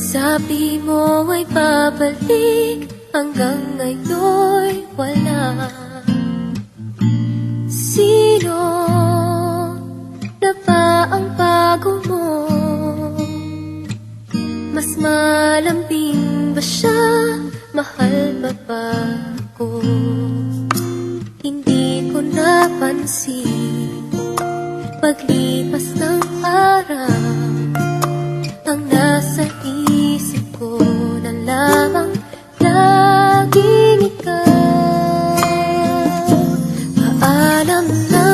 Sabi mo ay babalik, hanggang ngayon'y wala. Sino na ba ang bago mo? Mas malambing ba siya? Mahal ba ba ako? Hindi ko napansin paglipas ng araw. Ang nasa isip ko na lamang laging ikaw. Paalam na,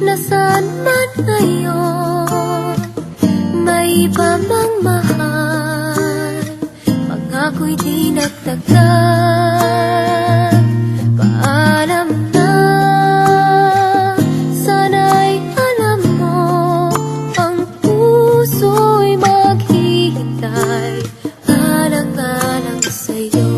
nasaan man ngayon? May iba mang mahal, pangako'y di nagtagal. Paalam na, sana'y alam mo, ang puso'y maghihintay, alang-alang sa'yo.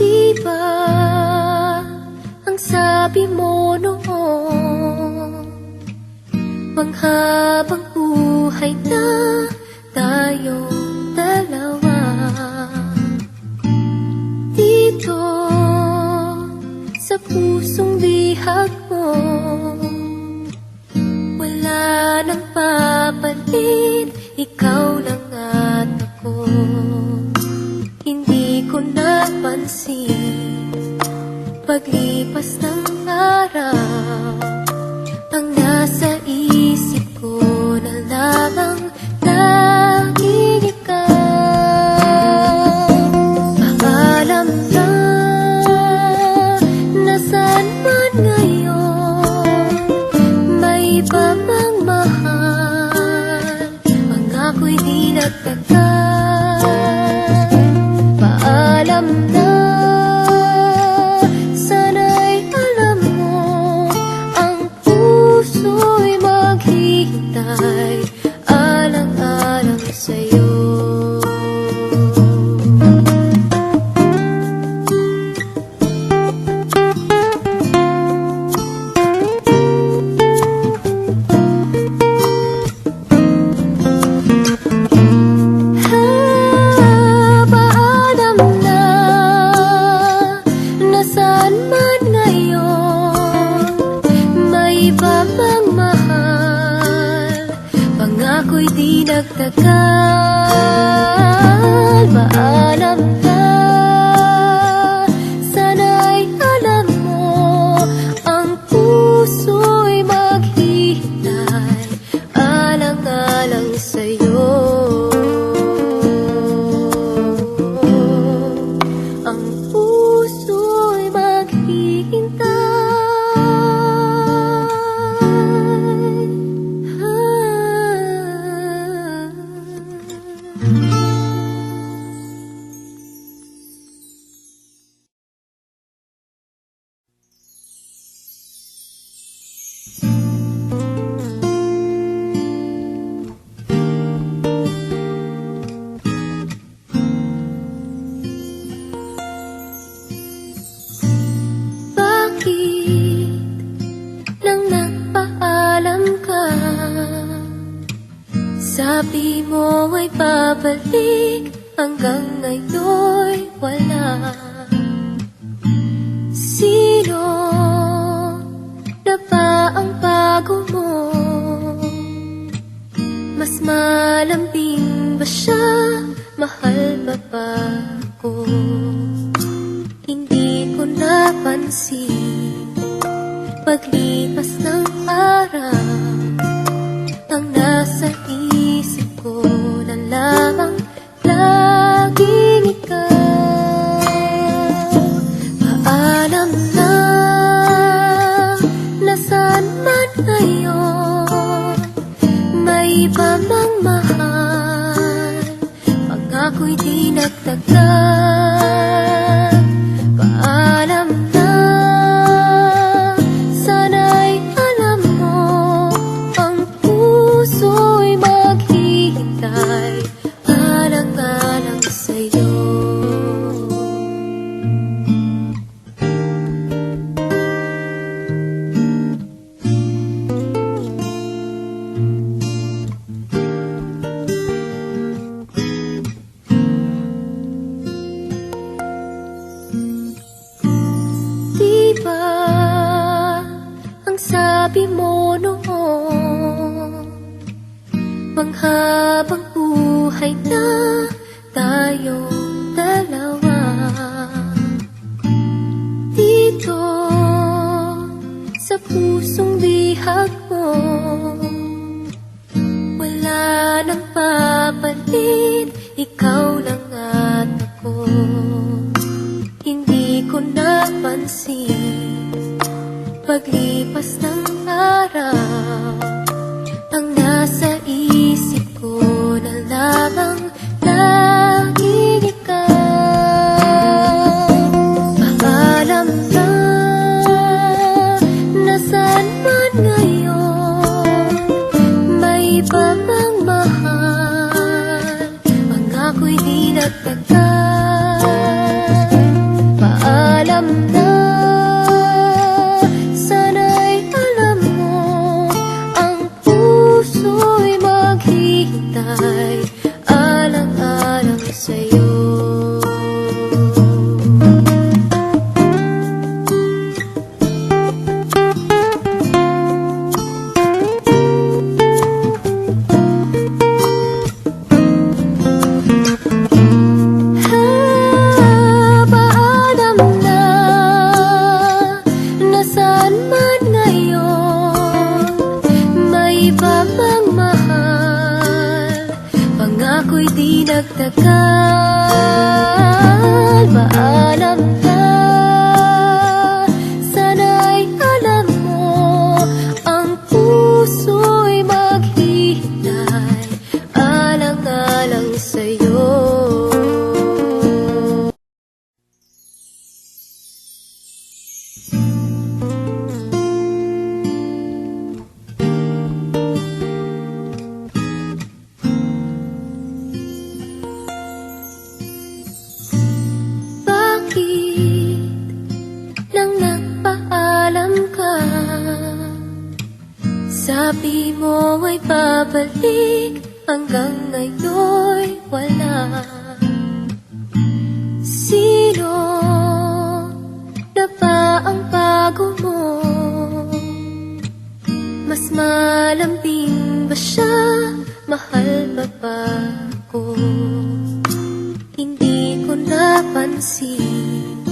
Diba ang sabi mo noon, panghabang buhay na tayong dalawa. Dito sa pusong bihag mo, wala nang papalit, ikaw lang at ako. Hindi ko napansin paglipas ng araw. Ang nasa isip ko na lamang laging ikaw. Paalam na, nasaan man ngayon? May iba mang mahal, pangako'y di nagtagal. Paalam na, sana'y alam mo, ang puso'y maghihintay, alang-alang sa'yo. Paalam na, nasaan man ngayon? May iba mang mahal, pangako'y di nagtagal. Paalam na, sana'y alam mo, ang puso'y maghihintay, alang-alang sa'yo. Ang puso'y maghihintay. Nang nagpaalam ka, sabi mo ay babalik, hanggang ngayon'y wala. Sino na ba ang bago mo? Mas malambing ba siya? Mahal ba ba ako? Hindi ko napansin paglipas ng araw. Ang nasa isip ko na lamang laging ikaw. Paalam na, iba mang mahal, pag-ako'y di nagtagal. Paalam na, sana'y alam mo, ang puso'y maghihintay, alang-alang sa'yo. Diba ang sabi mo noon, panghabang buhay na tayong dalawa. Dito sa pusong bihag mo, wala nang papalit, ikaw lang at ako. Hindi ko napansin, paglipas ng araw, ang nasa isip ko na lamang laging ikaw. Paalam na, nasaan man ngayon, may iba mang mahal, pag-ako'y di nagtagal. Paalam na, sana'y alam mo, ang puso'y maghihintay, alang-alang sa'yo. Iba mang mahal, pangako'y di nagtagal. Paalam na, sana'y alam mo, ang puso'y maghihintay, alang-alang sa'yo. Nang nagpaalam ka, sabi mo ay babalik, hanggang ngayon'y wala. Sino na ba ang bago mo? Mas malambing ba siya? Mahal ba ba ako? Hindi ko napansin,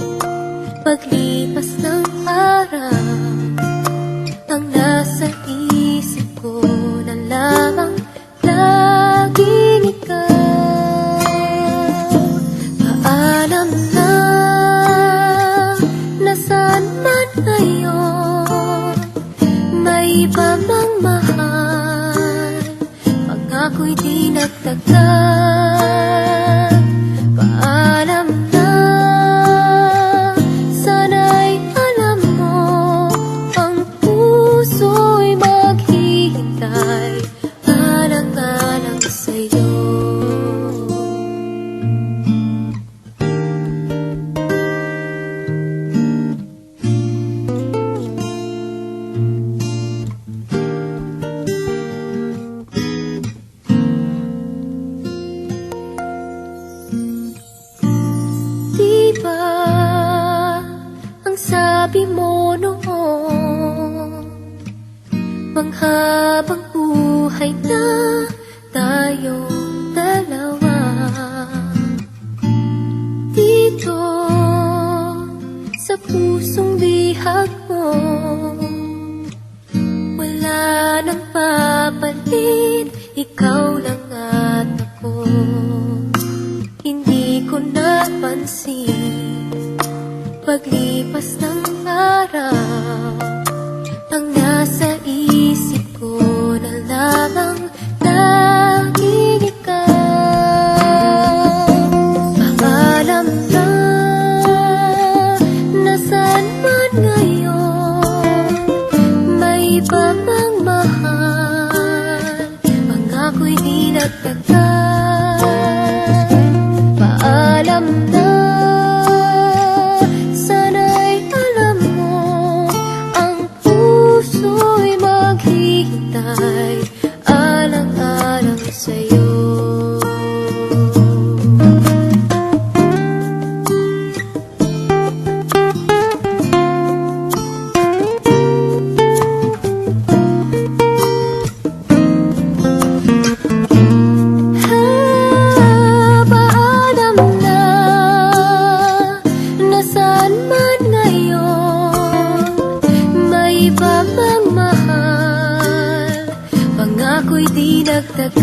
paglipas ng araw, ang nasa isip ko na lamang laging ikaw. Paalam na, nasaan man ngayon, may iba mang mahal, pag-ako'y di nagtagal. Paalam na, sana'y alam mo, ang puso'y maghihintay, alang-alang sa'yo. Diba ang sabi mo noon, panghabang buhay na tayong dalawa. Dito sa pusong bihag mo, wala nang papalit, ikaw lang at ako. Hindi ko napansin, paglipas ng araw, ang nasa isip ko na lamang Nasaan man ngayon, may iba pang mahal, pangako'y di nagtagal.